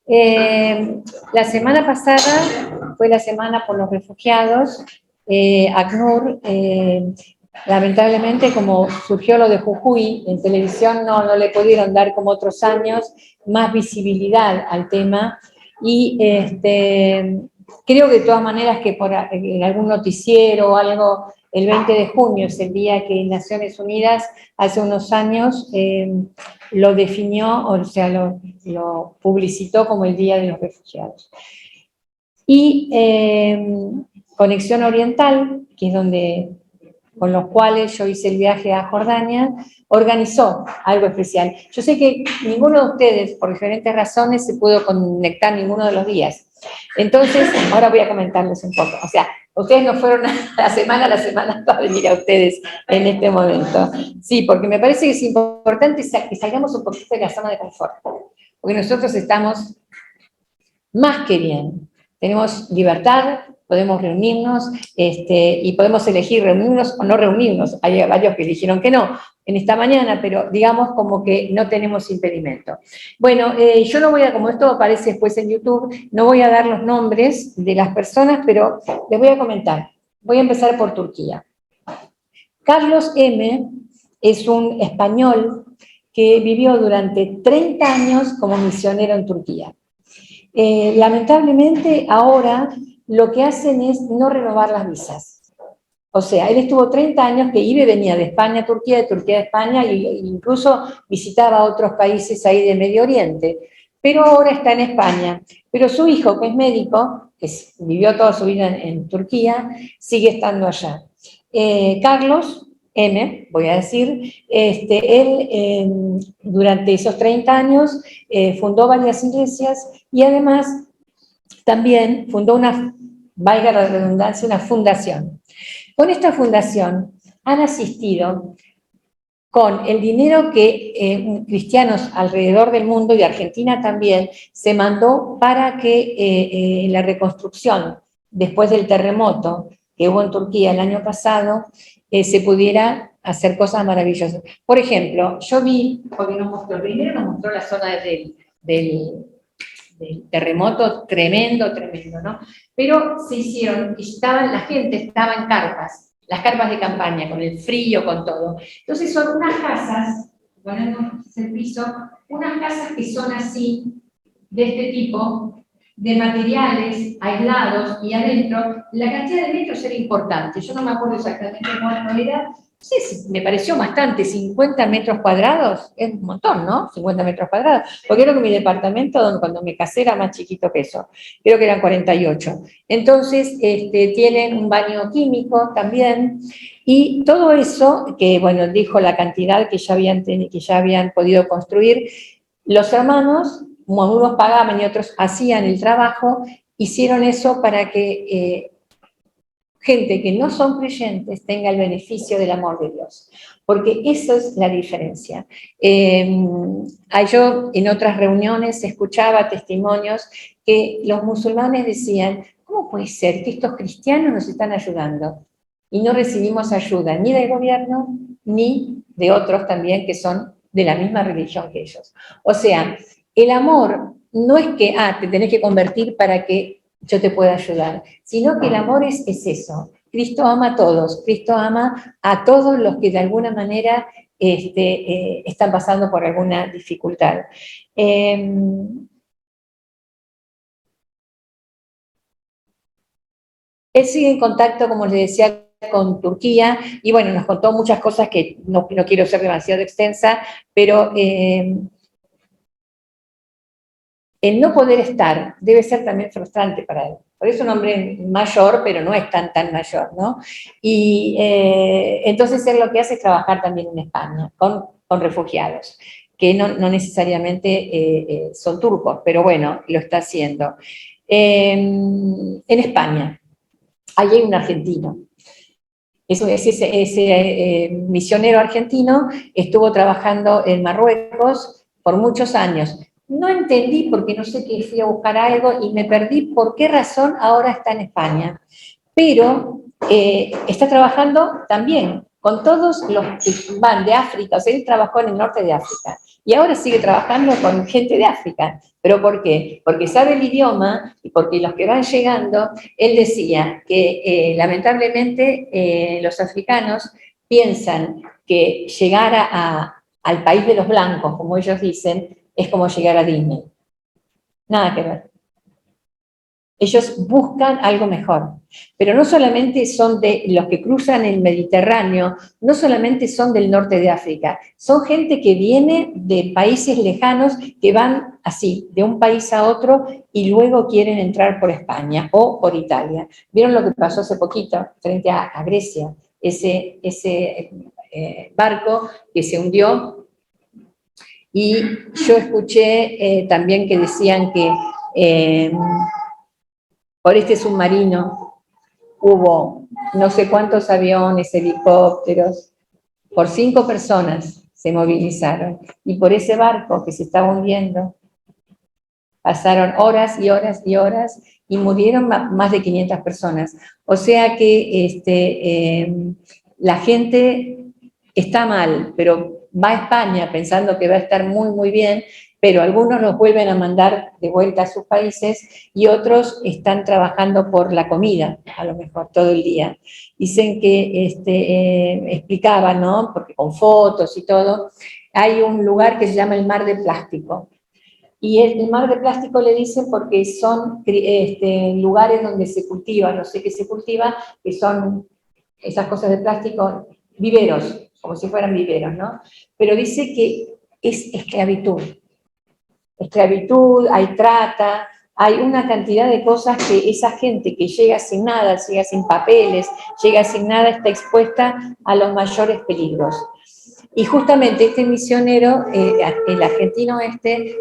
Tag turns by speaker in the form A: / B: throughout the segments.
A: La semana pasada fue la semana por los refugiados. ACNUR, lamentablemente, como surgió lo de Jujuy, en televisión no le pudieron dar, como otros años, más visibilidad al tema. Y creo que de todas maneras que en algún noticiero o algo, el 20 de junio es el día que Naciones Unidas, hace unos años, lo definió, o sea, lo publicitó como el Día de los Refugiados. Y Conexión Oriental, que es con los cuales yo hice el viaje a Jordania, organizó algo especial. Yo sé que ninguno de ustedes, por diferentes razones, se pudo conectar ninguno de los días. Entonces, ahora voy a comentarles un poco. O sea, ustedes no fueron a la semana para venir a ustedes en este momento. Sí, porque me parece que es importante que salgamos un poquito de la zona de confort. Porque nosotros estamos más que bien. Tenemos libertad, podemos reunirnos y podemos elegir reunirnos o no reunirnos. Hay varios que eligieron que no en esta mañana, pero digamos como que no tenemos impedimento. Bueno, yo no voy a, como esto aparece después en YouTube, no voy a dar los nombres de las personas, pero les voy a comentar. Voy a empezar por Turquía. Carlos M. es un español que vivió durante 30 años como misionero en Turquía. Lamentablemente ahora lo que hacen es no renovar las visas. O sea, él estuvo 30 años que iba y venía de España a Turquía, de Turquía a España, e incluso visitaba otros países ahí de Medio Oriente. Pero ahora está en España. Pero su hijo, que es médico, que vivió toda su vida en Turquía, sigue estando allá. Carlos M., voy a decir, él durante esos 30 años fundó varias iglesias y además también fundó valga la redundancia, una fundación. Con esta fundación han asistido con el dinero que cristianos alrededor del mundo y Argentina también se mandó para que la reconstrucción después del terremoto que hubo en Turquía el año pasado se pudiera hacer cosas maravillosas. Por ejemplo, yo vi, porque primero nos mostró la zona del terremoto tremendo, ¿no? Pero se hicieron, la gente estaba en carpas, las carpas de campaña, con el frío, con todo. Entonces son unas casas, ponemos el piso, unas casas que son así, de este tipo, de materiales aislados, y adentro, la cantidad de metros era importante. Yo no me acuerdo exactamente cuánto era. Sí, me pareció bastante, 50 metros cuadrados, es un montón, ¿no? 50 metros cuadrados, porque creo que mi departamento, cuando me casé, era más chiquito que eso, creo que eran 48. Entonces, tienen un baño químico también, y todo eso, que bueno, dijo la cantidad que ya habían podido construir, los hermanos, unos pagaban y otros hacían el trabajo, hicieron eso para que gente que no son creyentes tenga el beneficio del amor de Dios, porque eso es la diferencia. Yo en otras reuniones escuchaba testimonios que los musulmanes decían, ¿cómo puede ser que estos cristianos nos están ayudando? Y no recibimos ayuda ni del gobierno, ni de otros también que son de la misma religión que ellos. O sea, el amor no es que, te tenés que convertir para que yo te pueda ayudar, sino que el amor es eso. Cristo ama a todos, Cristo ama a todos los que de alguna manera están pasando por alguna dificultad. Él sigue en contacto, como les decía, con Turquía, y bueno, nos contó muchas cosas que no quiero ser demasiado extensa, pero el no poder estar debe ser también frustrante para él. Por eso es un hombre mayor, pero no es tan mayor, ¿no? Y entonces él lo que hace es trabajar también en España, con refugiados, que no necesariamente son turcos, pero bueno, lo está haciendo. En España, ahí hay un argentino. Ese misionero argentino estuvo trabajando en Marruecos por muchos años. No entendí porque no sé qué, fui a buscar algo y me perdí por qué razón ahora está en España. Pero está trabajando también con todos los que van de África, o sea, él trabajó en el norte de África, y ahora sigue trabajando con gente de África. ¿Pero por qué? Porque sabe el idioma y porque los que van llegando, él decía que lamentablemente los africanos piensan que llegar al país de los blancos, como ellos dicen, es como llegar a Disney. Nada que ver. Ellos buscan algo mejor, pero no solamente son de los que cruzan el Mediterráneo, no solamente son del norte de África, son gente que viene de países lejanos, que van así, de un país a otro, y luego quieren entrar por España o por Italia. ¿Vieron lo que pasó hace poquito frente a Grecia? Ese barco que se hundió, y yo escuché también que decían que por este submarino hubo no sé cuántos aviones, helicópteros, por 5 personas se movilizaron, y por ese barco que se estaba hundiendo pasaron horas y horas y horas y murieron más de 500 personas. O sea que la gente está mal, pero va a España pensando que va a estar muy, muy bien, pero algunos los vuelven a mandar de vuelta a sus países y otros están trabajando por la comida, a lo mejor todo el día. Dicen que explicaban, ¿no? Porque con fotos y todo, hay un lugar que se llama el Mar de Plástico. Y el mar de plástico le dicen porque son lugares donde se cultiva, no sé qué se cultiva, que son esas cosas de plástico, viveros, como si fueran viveros, ¿no? Pero dice que es esclavitud. Esclavitud, hay trata, hay una cantidad de cosas que esa gente que llega sin nada, llega sin papeles, llega sin nada, está expuesta a los mayores peligros. Y justamente este misionero, el argentino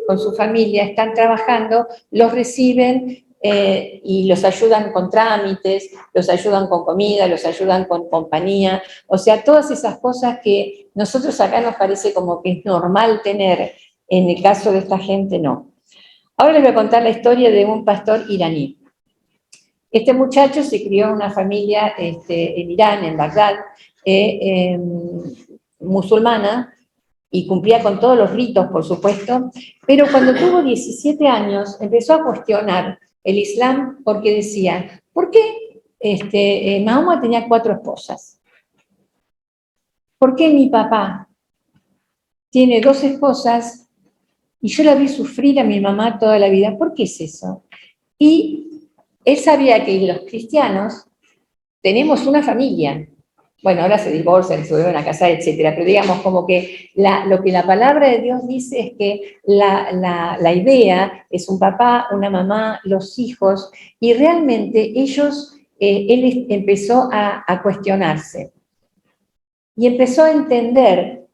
A: con su familia, están trabajando, los reciben y los ayudan con trámites, los ayudan con comida, los ayudan con compañía, o sea, todas esas cosas que nosotros acá nos parece como que es normal tener, en el caso de esta gente no. Ahora les voy a contar la historia de un pastor iraní. Este muchacho se crió en una familia en Irán, en Bagdad, musulmana, y cumplía con todos los ritos, por supuesto, pero cuando tuvo 17 años empezó a cuestionar el Islam porque decía, ¿por qué Mahoma tenía 4 esposas? ¿Por qué mi papá tiene 2 esposas y yo la vi sufrir a mi mamá toda la vida? ¿Por qué es eso? Y él sabía que los cristianos tenemos una familia. Bueno, ahora se divorcian, se vuelven a casar, etcétera, pero digamos como que lo que la palabra de Dios dice es que la idea es un papá, una mamá, los hijos, y realmente él empezó a cuestionarse. Y empezó a entender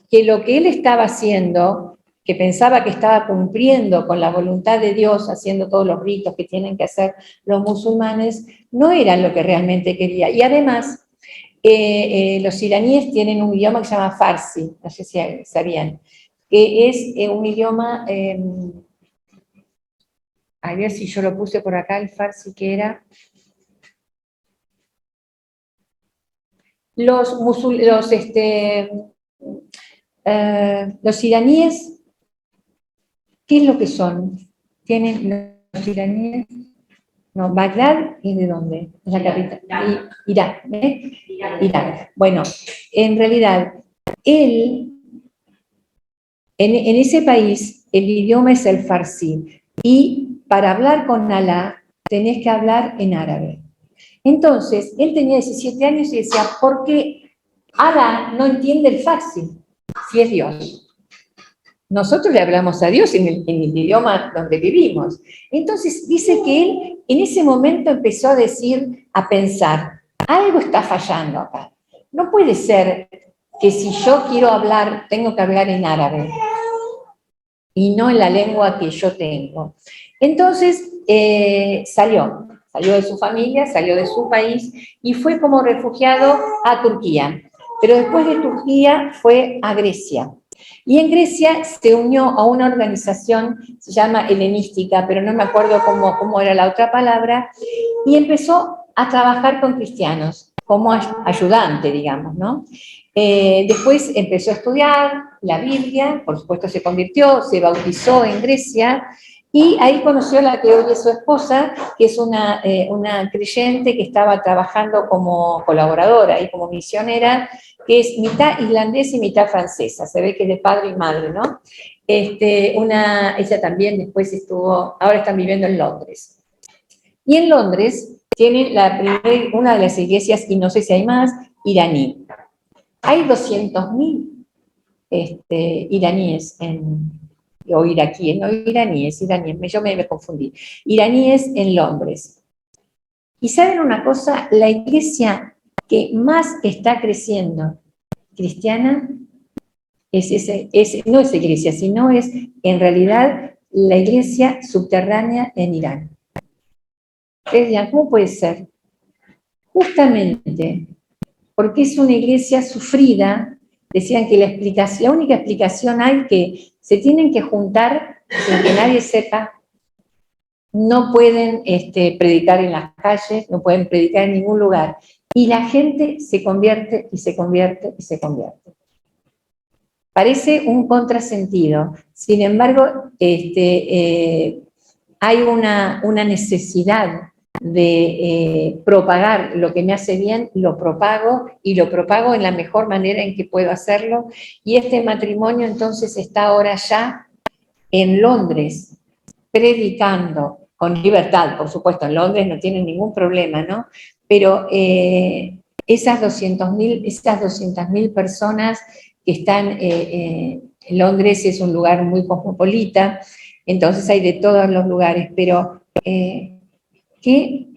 A: que lo que él estaba haciendo, que pensaba que estaba cumpliendo con la voluntad de Dios, haciendo todos los ritos que tienen que hacer los musulmanes, no era lo que realmente quería. Y además, los iraníes tienen un idioma que se llama Farsi, no sé si sabían, que es un idioma, a ver si yo lo puse por acá, el Farsi que era. Los iraníes, ¿qué es lo que son? Tienen los iraníes. No, Bagdad, ¿y de dónde? Es la capital. Irak, ¿eh? Irak. Bueno, en realidad, en ese país, el idioma es el farsi. Y para hablar con Alá, tenés que hablar en árabe. Entonces, él tenía 17 años y decía, ¿por qué Alá no entiende el farsi? Si es Dios. Nosotros le hablamos a Dios en el idioma donde vivimos. Entonces dice que él en ese momento empezó a decir, a pensar, algo está fallando acá. No puede ser que si yo quiero hablar, tengo que hablar en árabe y no en la lengua que yo tengo. Entonces salió de su familia, salió de su país y fue como refugiado a Turquía. Pero después de Turquía fue a Grecia. Y en Grecia se unió a una organización, se llama helenística, pero no me acuerdo cómo era la otra palabra, y empezó a trabajar con cristianos. como ayudante, digamos, ¿no? Después empezó a estudiar la Biblia, por supuesto se convirtió, se bautizó en Grecia, y ahí conoció a la que hoy es su esposa, que es una creyente que estaba trabajando como colaboradora y como misionera, que es mitad islandesa y mitad francesa, se ve que es de padre y madre, ¿no? Ella también después ahora están viviendo en Londres. Y en Londres tienen una de las iglesias, y no sé si hay más, iraní. Hay 200.000 iraníes o iraquíes, no iraníes, yo me confundí, iraníes en Londres. Y saben una cosa, la iglesia que más está creciendo cristiana no es iglesia, sino es en realidad la iglesia subterránea en Irán. Ustedes dirán, ¿cómo puede ser? Justamente porque es una iglesia sufrida. Decían que la única explicación hay que se tienen que juntar sin que nadie sepa, no pueden predicar en las calles, no pueden predicar en ningún lugar, y la gente se convierte y se convierte y se convierte. Parece un contrasentido, sin embargo, hay una necesidad de propagar lo que me hace bien, lo propago, y lo propago en la mejor manera en que puedo hacerlo, y este matrimonio entonces está ahora ya en Londres, predicando, con libertad, por supuesto, en Londres no tienen ningún problema, ¿no? Pero esas 200.000 personas que están en Londres es un lugar muy cosmopolita, entonces hay de todos los lugares, pero que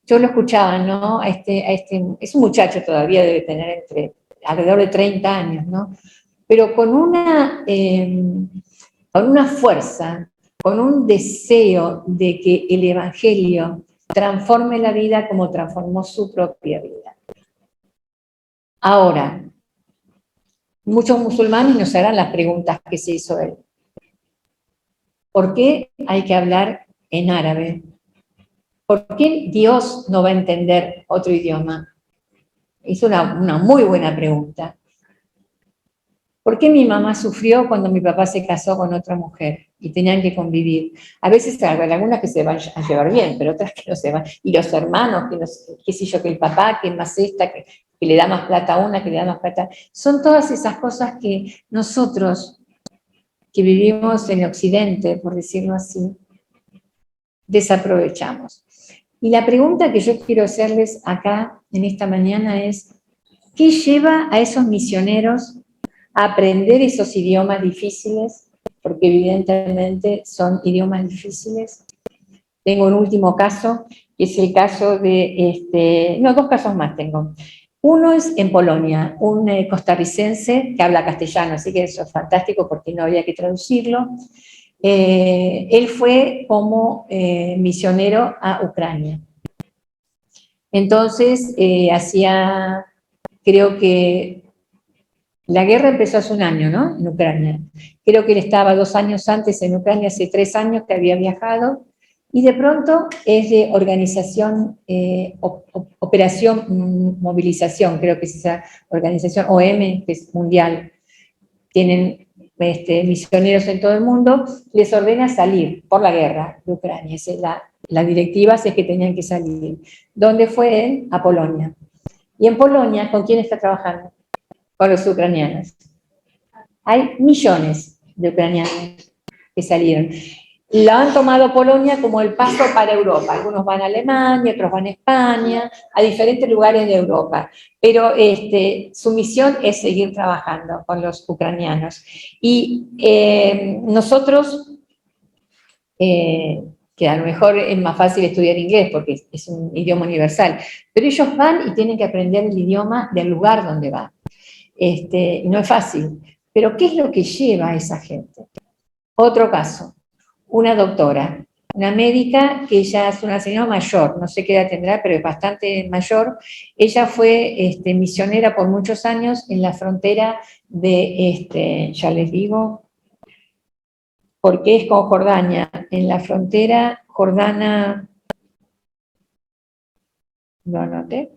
A: yo lo escuchaba, ¿no? Es un muchacho todavía, debe tener alrededor de 30 años, ¿no? Pero con una fuerza, con un deseo de que el Evangelio transforme la vida como transformó su propia vida. Ahora, muchos musulmanes nos harán las preguntas que se hizo él. ¿Por qué hay que hablar en árabe? ¿Por qué Dios no va a entender otro idioma? Es una muy buena pregunta. ¿Por qué mi mamá sufrió cuando mi papá se casó con otra mujer y tenían que convivir? A veces hay algunas que se van a llevar bien, pero otras que no se van. Y los hermanos, qué sé yo, que el papá, que más que le da más plata a una, que le da más plata. Son todas esas cosas que nosotros, que vivimos en Occidente, por decirlo así, desaprovechamos. Y la pregunta que yo quiero hacerles acá en esta mañana es, ¿qué lleva a esos misioneros a aprender esos idiomas difíciles? Porque evidentemente son idiomas difíciles. Tengo un último caso, que es el caso de, dos casos más tengo. Uno es en Polonia, un costarricense que habla castellano, así que eso es fantástico porque no había que traducirlo. Él fue como misionero a Ucrania. Entonces, creo que la guerra empezó hace un año, ¿no? En Ucrania. Creo que él estaba 2 años antes en Ucrania, hace 3 años que había viajado, y de pronto es de organización, Operación Movilización, creo que es esa organización, OM, que es mundial, tienen misioneros en todo el mundo, les ordena salir por la guerra de Ucrania. La directiva es que tenían que salir. ¿Dónde fue él? A Polonia. Y en Polonia, ¿con quién está trabajando? Con los ucranianos. Hay millones de ucranianos que salieron. Lo han tomado Polonia como el paso para Europa. Algunos van a Alemania, otros van a España, a diferentes lugares de Europa. Pero su misión es seguir trabajando con los ucranianos. Y nosotros, que a lo mejor es más fácil estudiar inglés porque es un idioma universal, pero ellos van y tienen que aprender el idioma del lugar donde van. No es fácil. Pero ¿qué es lo que lleva a esa gente? Otro caso, una doctora, una médica que ya es una señora mayor, no sé qué edad tendrá, pero es bastante mayor. Ella fue misionera por muchos años en la frontera de, ya les digo, porque es con Jordania, en la frontera jordana, ¿lo anoté?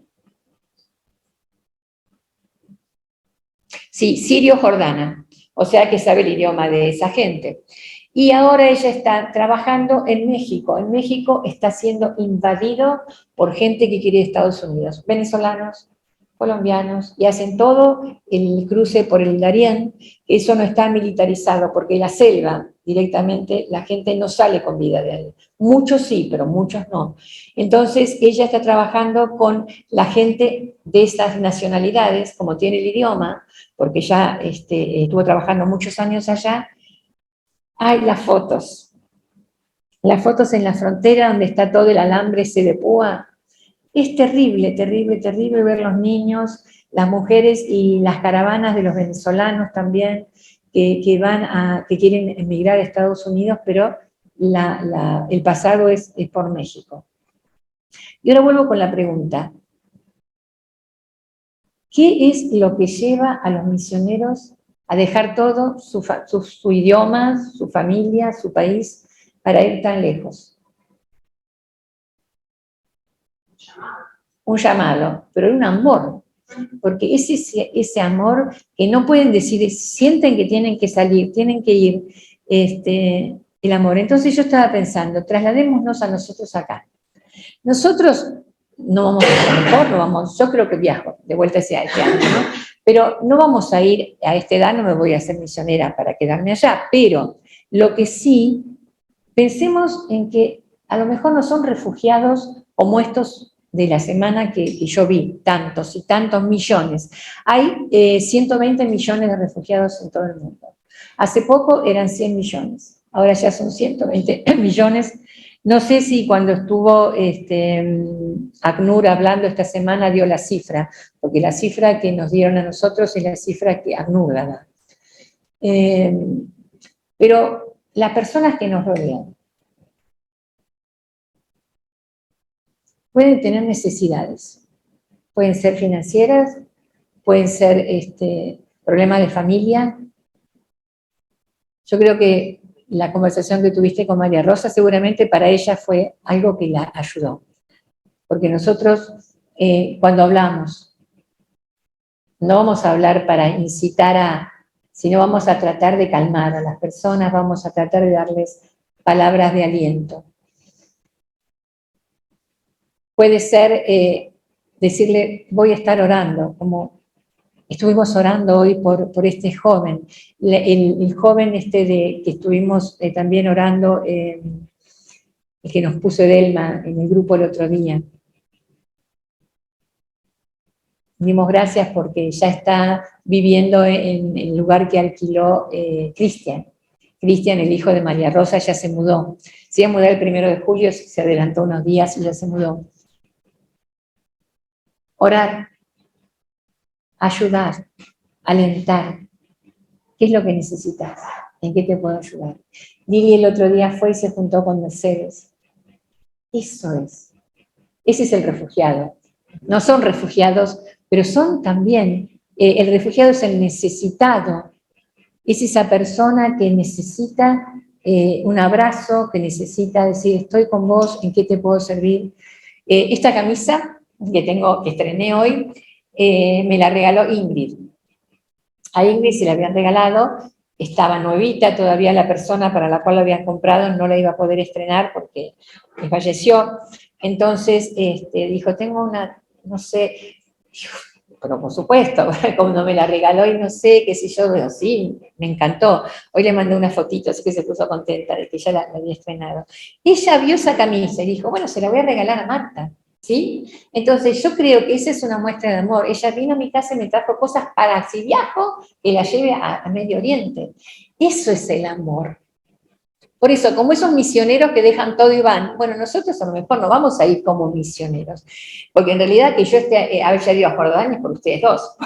A: Sí, sirio-jordana, o sea que sabe el idioma de esa gente. Y ahora ella está trabajando en México. En México está siendo invadido por gente que quiere ir a Estados Unidos, venezolanos, colombianos, y hacen todo el cruce por el Darién. Eso no está militarizado, porque la selva directamente la gente no sale con vida de ahí. Muchos sí, pero muchos no. Entonces ella está trabajando con la gente de esas nacionalidades, como tiene el idioma, porque ya estuvo trabajando muchos años allá. Hay las fotos en la frontera donde está todo el alambre ese de púa. Es terrible, terrible, terrible ver los niños, las mujeres y las caravanas de los venezolanos también, que quieren emigrar a Estados Unidos, pero el pasado es por México. Y ahora vuelvo con la pregunta. ¿Qué es lo que lleva a los misioneros a dejar todo, su idioma, su familia, su país, para ir tan lejos? Un llamado, pero un amor, porque es ese amor que no pueden decir, sienten que tienen que salir, tienen que ir, el amor. Entonces yo estaba pensando, trasladémonos a nosotros acá. Nosotros no vamos a lo mejor, no vamos, yo creo que viajo de vuelta hacia este año, ¿no? Pero no vamos a ir a esta edad, no me voy a hacer misionera para quedarme allá, pero lo que sí, pensemos en que a lo mejor no son refugiados como estos de la semana que yo vi, tantos y tantos millones. Hay 120 millones de refugiados en todo el mundo. Hace poco eran 100 millones, ahora ya son 120 millones. No sé si cuando estuvo ACNUR hablando esta semana dio la cifra, porque la cifra que nos dieron a nosotros es la cifra que ACNUR da. Pero las personas que nos rodean pueden tener necesidades, pueden ser financieras, pueden ser problemas de familia. Yo creo que la conversación que tuviste con María Rosa seguramente para ella fue algo que la ayudó. Porque nosotros, cuando hablamos, no vamos a hablar para incitar sino vamos a tratar de calmar a las personas, vamos a tratar de darles palabras de aliento. Puede ser decirle, voy a estar orando, como estuvimos orando hoy por este joven, el joven que estuvimos también orando, el que nos puso Edelma en el grupo el otro día. Dimos gracias porque ya está viviendo en el lugar que alquiló Cristian. Cristian, el hijo de María Rosa, ya se mudó. Se iba a mudar el 1 de julio, se adelantó unos días y ya se mudó. Orar, ayudar, alentar. ¿Qué es lo que necesitas? ¿En qué te puedo ayudar? Lili el otro día fue y se juntó con Mercedes. Eso es. Ese es el refugiado. No son refugiados, pero son también, el refugiado es el necesitado. Es esa persona que necesita un abrazo, que necesita decir, estoy con vos, ¿en qué te puedo servir? Esta camisa que estrené hoy, me la regaló Ingrid. A Ingrid se la habían regalado, estaba nuevita, todavía la persona para la cual la habían comprado no la iba a poder estrenar porque falleció. Entonces dijo, tengo una, no sé, pero por supuesto, como no me la regaló y no sé, qué sé yo, pero sí, me encantó. Hoy le mandé una fotito, así que se puso contenta de que ya la había estrenado. Ella vio esa camisa y dijo, bueno, se la voy a regalar a Marta, ¿sí? Entonces yo creo que esa es una muestra de amor. Ella vino a mi casa y me trajo cosas para, si viajo, que la lleve a Medio Oriente. Eso es el amor. Por eso, como esos misioneros que dejan todo y van, bueno, nosotros a lo mejor no vamos a ir como misioneros, porque en realidad que yo haya ido a Jordania es por ustedes dos,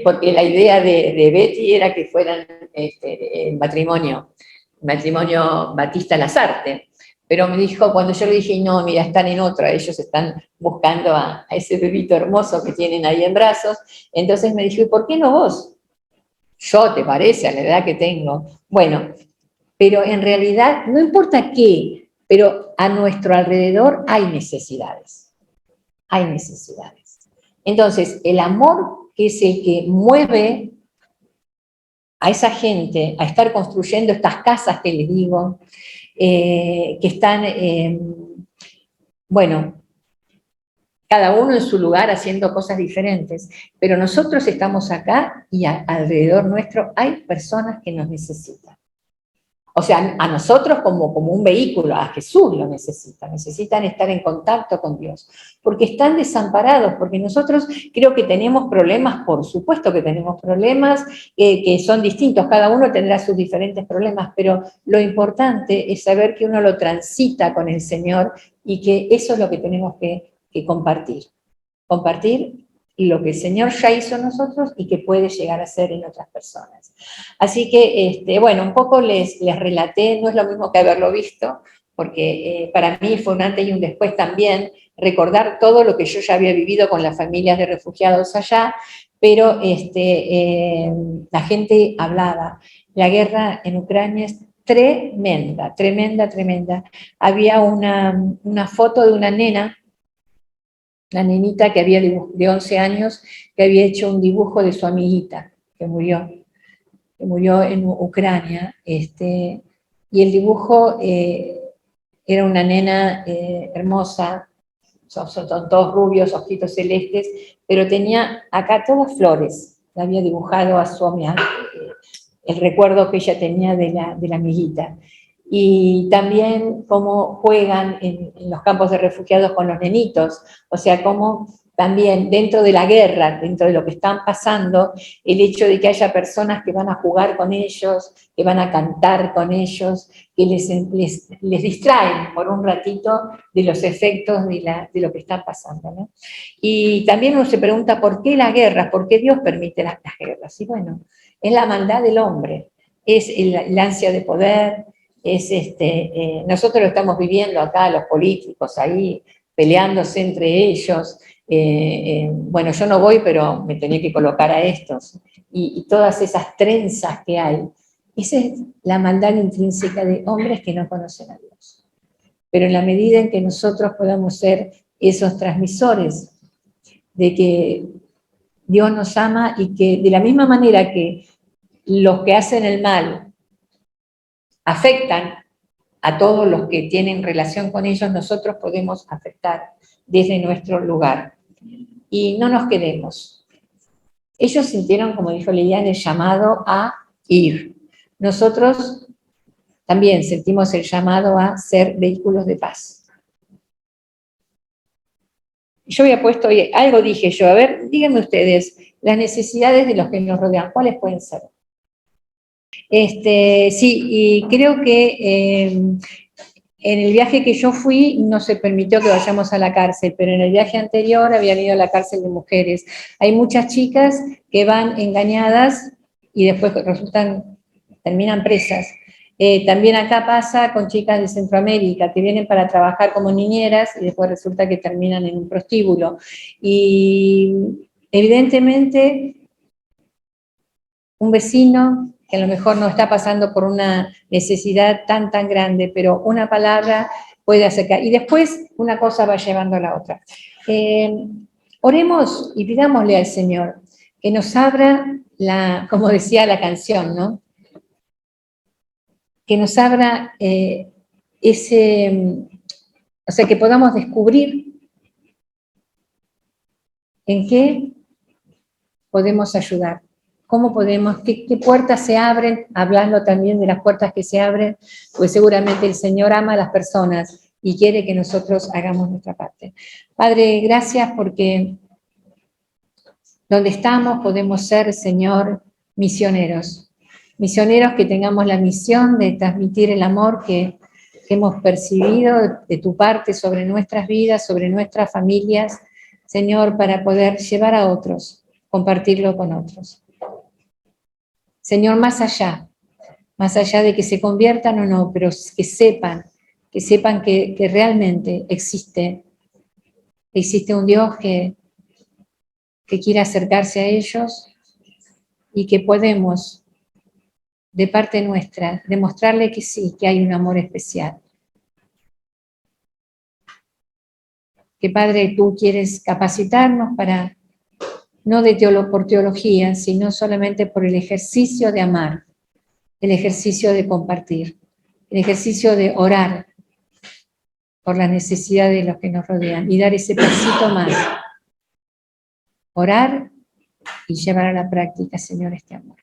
A: porque la idea de Betty era que fueran el matrimonio Batista Lazarte, pero me dijo, cuando yo le dije, no, mira, están en otra, ellos están buscando a ese bebito hermoso que tienen ahí en brazos, entonces me dijo, ¿y por qué no vos? Yo, ¿te parece? A la edad que tengo. Bueno, pero en realidad, no importa qué, pero a nuestro alrededor hay necesidades. Hay necesidades. Entonces, el amor, que es el que mueve a esa gente a estar construyendo estas casas que les digo, que están, bueno, cada uno en su lugar haciendo cosas diferentes, pero nosotros estamos acá y alrededor nuestro hay personas que nos necesitan. O sea, a nosotros como un vehículo, a Jesús lo necesitan estar en contacto con Dios, porque están desamparados, porque nosotros creo que tenemos problemas, por supuesto que tenemos problemas, que son distintos, cada uno tendrá sus diferentes problemas, pero lo importante es saber que uno lo transita con el Señor y que eso es lo que tenemos que compartir lo que el Señor ya hizo en nosotros y que puede llegar a ser en otras personas. Así que, bueno, un poco les relaté, no es lo mismo que haberlo visto, porque para mí fue un antes y un después también, recordar todo lo que yo ya había vivido con las familias de refugiados allá, pero la gente hablaba. La guerra en Ucrania es tremenda, tremenda, tremenda. Había una foto de una nena, la nenita que había de 11 años, que había hecho un dibujo de su amiguita, que murió en Ucrania, y el dibujo era una nena hermosa, son todos rubios, ojitos celestes, pero tenía acá todas flores, la había dibujado a su amiga, el recuerdo que ella tenía de la amiguita. Y también cómo juegan en los campos de refugiados con los nenitos, o sea, cómo también dentro de la guerra, dentro de lo que están pasando, el hecho de que haya personas que van a jugar con ellos, que van a cantar con ellos, que les distraen por un ratito de los efectos de lo que está pasando, ¿no? Y también uno se pregunta por qué la guerra, por qué Dios permite las guerras. Y bueno, es la maldad del hombre, es el ansia de poder, es nosotros lo estamos viviendo acá, los políticos ahí peleándose entre ellos. Bueno, yo no voy, pero me tenía que colocar a estos. Y todas esas trenzas que hay. Esa es la maldad intrínseca de hombres que no conocen a Dios. Pero en la medida en que nosotros podamos ser esos transmisores de que Dios nos ama y que de la misma manera que los que hacen el mal afectan a todos los que tienen relación con ellos, nosotros podemos afectar desde nuestro lugar. Y no nos quedemos. Ellos sintieron, como dijo Liliana, el llamado a ir. Nosotros también sentimos el llamado a ser vehículos de paz. Yo había puesto, algo dije yo, a ver, díganme ustedes, las necesidades de los que nos rodean, ¿cuáles pueden ser? Sí, y creo que en el viaje que yo fui no se permitió que vayamos a la cárcel, pero en el viaje anterior habían ido a la cárcel de mujeres. Hay muchas chicas que van engañadas y después terminan presas. También acá pasa con chicas de Centroamérica que vienen para trabajar como niñeras y después resulta que terminan en un prostíbulo. Y evidentemente un vecino que a lo mejor no está pasando por una necesidad tan grande, pero una palabra puede acercar. Y después una cosa va llevando a la otra. Oremos y pidámosle al Señor que nos abra, como decía la canción, ¿no? Que nos abra o sea, que podamos descubrir en qué podemos ayudar. ¿Cómo podemos, qué puertas se abren? Hablando también de las puertas que se abren, pues seguramente el Señor ama a las personas y quiere que nosotros hagamos nuestra parte. Padre, gracias porque donde estamos podemos ser, Señor, misioneros. Misioneros que tengamos la misión de transmitir el amor que hemos percibido de tu parte sobre nuestras vidas, sobre nuestras familias, Señor, para poder llevar a otros, compartirlo con otros. Señor, más allá de que se conviertan o no, pero que sepan que realmente existe un Dios que quiere acercarse a ellos y que podemos, de parte nuestra, demostrarle que sí, que hay un amor especial. Que Padre, tú quieres capacitarnos para no por teología, sino solamente por el ejercicio de amar, el ejercicio de compartir, el ejercicio de orar por las necesidades de los que nos rodean y dar ese pasito más. Orar y llevar a la práctica, Señor, este amor.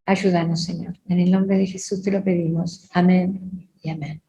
A: Ayúdanos, Señor. En el nombre de Jesús te lo pedimos. Amén y amén.